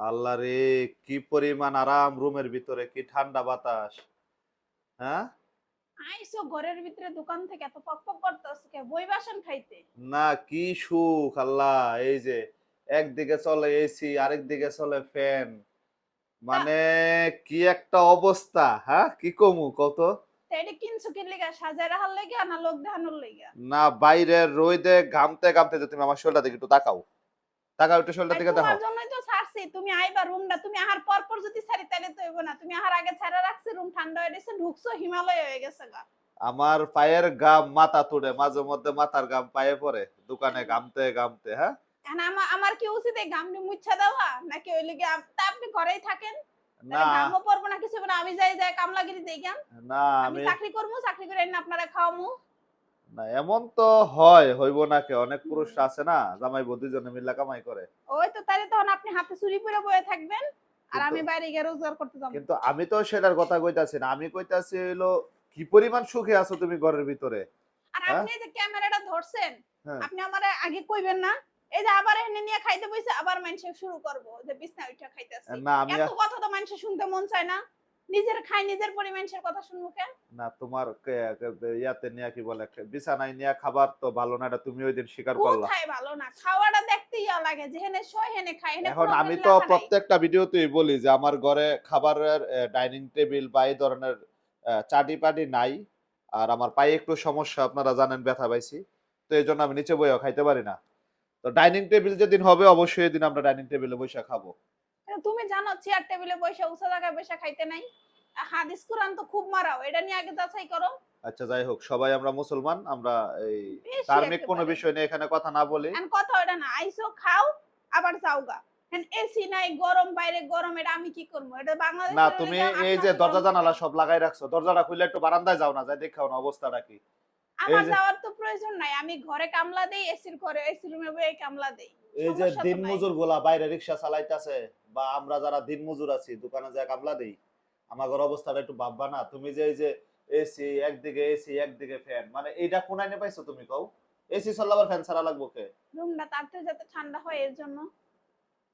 আল্লাহ রে, কি পরিমাণ আরাম রুমের ভিতরে, কি ঠান্ডা বাতাস। হ্যাঁ? আইসো ঘরের ভিতরে দোকান থেকে এত পকপক করতেছো কে? বই বাসন খাইতে। না কি সুখ আল্লাহ, এই যে একদিকে চলে এসি আরেকদিকে চলে ফ্যান, তা মানে কি একটা অবস্থা। হ্যাঁ, কি কমু কত। তা এটা কিনছো কি লিগা? সাজায় রাখার লাগিয়া না লোক দেখানোর লাগিয়া? না, বাইরের রোদে ঘামতে ঘামতে যে তুমি আমার শরীরটা দিকে একটু তাকাও, তাকাও একটু শরীরটা আর দিকে তোমার দেখো। জন্যই তো ছাড়ছি। তুমি আইবা রুমটা তুমি আহার পর পর যদি ছাড়ি তাইলে তো হইব না। তুমি আহার আগে ছাড়া রাখছি, রুম ঠান্ডা হয়ে গেছে, ঢুকছো হিমালয় হয়ে গেছে গা। আমার পায়ের গাম মাথা তুড়ে, মাঝে মধ্যে মাথার গাম পায়ে পড়ে দোকানে ঘামতে ঘামতে। হ্যাঁ, এখন আমার কি উচিত এই গামটি মুচ্ছা দেওয়া নাকি ওই লিগে তা আপনি ঘরেই থাকেন? না তাহলে ঘামও পড়বো না, কিছু হবে না। আমি যাই যাই কামলাগিরি দেই কেন? না আমি আমি চাকরি করবো, চাকরি করে এনে আপনারা খাওয়ামু। না, এমন তো হয়, হইব না কে, অনেক পুরুষ আছে না জামাই বউ দুজনে মিল্লা কামাই করে। ওই তো তাহলে তখন আপনি হাতে চুরি পরে বয়ে থাকবেন আর কিন্তু আমি বাইরে গিয়ে রোজগার করতে যাবো। কিন্তু আমি তো সেটার কথা কইতাছি না, আমি কইতাছি হইলো কি পরিমাণ সুখে আছো তুমি ঘরের ভিতরে। আর হ্যাঁ, আপনি এই যে ক্যামেরাটা ধরছেন, হ্যাঁ। আপনি আমারে আগে কইবেন না? এই যে আবার এখানে নিয়ে খাইতে বইছে, আবার মানুষে শুরু করব যে বিছনা উঠা খাইতেছি। না আমি এত কথা তো মানুষে শুনতে মন চায় না। নিজের খাই নিজের পরি মানুষের কথা শুনবো কেন? না তোমার ইয়াতে নিয়ে কি বলে বিছানায় নিয়ে খাবার তো ভালো না, এটা তুমি ওই দিন স্বীকার করলা। কোথায় ভালো না? খাওয়াটা দেখতে ইয়া লাগে, যেখানে সয় হেনে খায়, এখানে এখন কোনো আমি তো লেখা নাই। প্রত্যেকটা ভিডিওতেই বলি যে আমার ঘরে খাবারের ডাইনিং টেবিল বা এই ধরনের চাটি পাটি নাই। আর আমার পায়ে একটু সমস্যা, আপনারা জানেন, ব্যথা পাইছি। তো এই জন্য আমি নিচে বইয়া খাইতে পারি না। তো ডাইনিং টেবিল যেদিন হবে অবশ্যই এদিন আমরা ডাইনিং টেবিলে বইসা খাবো। কিন্তু তুমি জানো চেয়ার টেবিলে বইসা উঁচা জায়গায় বইসা খাইতে নাই? হাদিস কোরআন তো খুব মারাও। এটা নিয়ে আগে যাচাই করো। আচ্ছা যাই হোক, সবাই আমরা মুসলমান, আমরা এই বেশি ধার্মিক কোনো একেবারে। বিষয় নিয়ে এখানে কথা না বলি। এখন কথা ওটা না, আইসো খাও আবার যাওগা। এখন এসি নাই, গরম, বাইরে গরম, এটা আমি কি করবো? এটা না বাংলাদেশের তুমি লিগে এই ৮ যে মাসে গরম দরজা থাকে। জানালা সব লাগাই রাখছো, দরজাটা খুলে একটু বারান্দায় যাও না, যাই দেখাও না অবস্থাটা কি। এই আমার যে যাওয়ার তো প্রয়োজন নাই। আমি ঘরে কামলা দেই, এসির ঘরে এসি রুমে বইয়ে কামলা দেই। এই যে সমস্যা তো দিন নাই। মজুর গুলা বাইরে রিক্সা চালাইতেছে, বা আমরা যারা দিন মজুর আছি দোকানে যায় কামলা দেই, আমাদের অবস্থাটা একটু ভাববা না। তুমি যে এই যে এসি একদিকে ফ্যান, মানে এইটা কোন আইনে পাইছো তুমি কও? এসি চললে আবার ফ্যান ছাড়া লাগবো কে? রুমটা তাড়াতাড়ি যাতে ঠান্ডা হয় এর জন্য।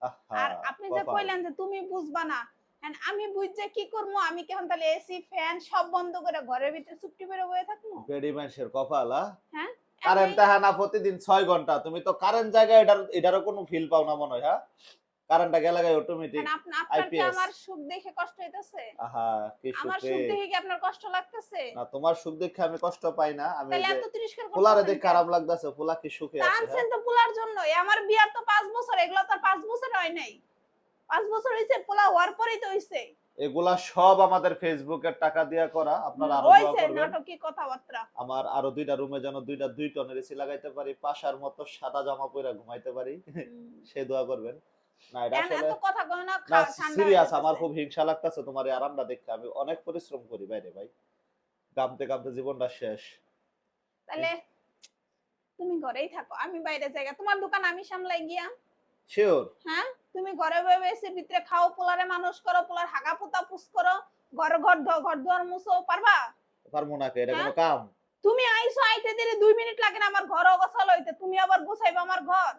আহা, আর আপনি যে কপাল। কইলেন যে তুমি বুঝবা না। এখন আমি বুঝতে কি করবো? আমি কি এখন তাহলে এসি, ফ্যান সব বন্ধ করে ঘরের ভিতরে চুপটি করে বইয়ে থাকবো? বেডি মানুষের কপাল। হ্যাঁ? কারেন্ট এই তাহা না প্রতিদিন ৬ ঘন্টা, তুমি তো কারেন্ট জায়গায় এটারও কোনো ফিল পাও না মনে হয়। হ্যাঁ, কারেন্টটা গেলে অটোমেটিক এখন আপনার কি আইপিএস। আমার সুখ দেখে কষ্ট হইতেছে? আহা, কি আমার সুখে। সুখ দেখে কি আপনার কষ্ট লাগতেছে? না, তোমার সুখ দেখে আমি কষ্ট পাই না, আমি এই তাহলে যে এত তিরস্কার ফুলারে করতেছেন দেখে কেন? আরাম লাগতেছে, ফুলা কি সুখে আছে। হ্যাঁ, টানছেন তো পোলার জন্যই। আমার বিয়ার তো ৫ বছর, এগুলো তো আর ৫ বছর হয় নাই। ৫ বছর হইছে, পোলা হওয়ার পরেই তো হইছে। এগুলা সব আমাদের ফেসবুকের টাকা দিয়া করা, আপনারা আরো দোয়া হইছে করবেন। নাটকী কথাবার্তা। আমার আরো ২টা রুমে যেন ২ টনের এসি লাগাইতে পারি, পাশার মতো সাদা জামা পরে ঘুমাইতে পারি। হুম। সে দোয়া করবেন। না এটা এখন আসলে, এত কথা কয় না, না ঠান্ডা হয়ে সিরিয়াস, আমার যেতেছে। খুব হিংসা লাগতেছে তোমার এই আরামটা দেখে। আমি অনেক পরিশ্রম করি বাইরে ভাই, কামতে কামতে জীবনটা শেষ। তাহলে তুমি ঘরেই থাকো, আমি বাইরে যাইগা। তোমার দোকান আমি সামলাই গিয়া। শিওর। হ্যাঁ? তুমি ঘরে বয়ে বয়ে এসির ভিতরে খাও, পোলারে মানুষ করো, পোলার হাগা পোতা পুছ করো, ঘর দুয়ার মুছো, পারবা? পারবো না কে, এটা হ্যাঁ? কোনো কাম? তুমি আইছো, আইতে দেরি ২ মিনিট লাগে না আমার ঘর অগোছালো হইতে। তুমি আবার গুছাইবা আমার ঘর?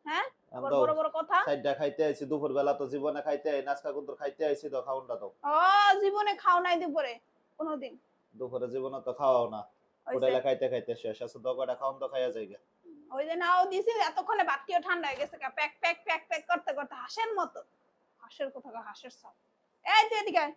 হ্যাঁ? আবার দাও, বড় বড় কথা। সাইডটা খাইতে আইছি দুপুর বেলা, তো জীবনে খাইতে আই নাস্তা কুন্দুর খাইতে আইছি, তো খাউনটা দাও। ও জীবনে খাও নাই দুপুরে কোনদিন। দুপুরে জীবনে তো খাওয়াও না, হইছে। হোটেলে খাইতে খাইতে শেষ আছে, তো কয়টা খাওন তো খাইয়া যাইগা। ওই যে নাও দিছি, এতক্ষণে বাটকিও ঠান্ডা হয়ে গেছে। প্যাক প্যাক প্যাক প্যাক করতে করতে হাঁসের মতো। হাঁসের কোথাকার হাঁসের সব। এই তুই এদিকে আয়।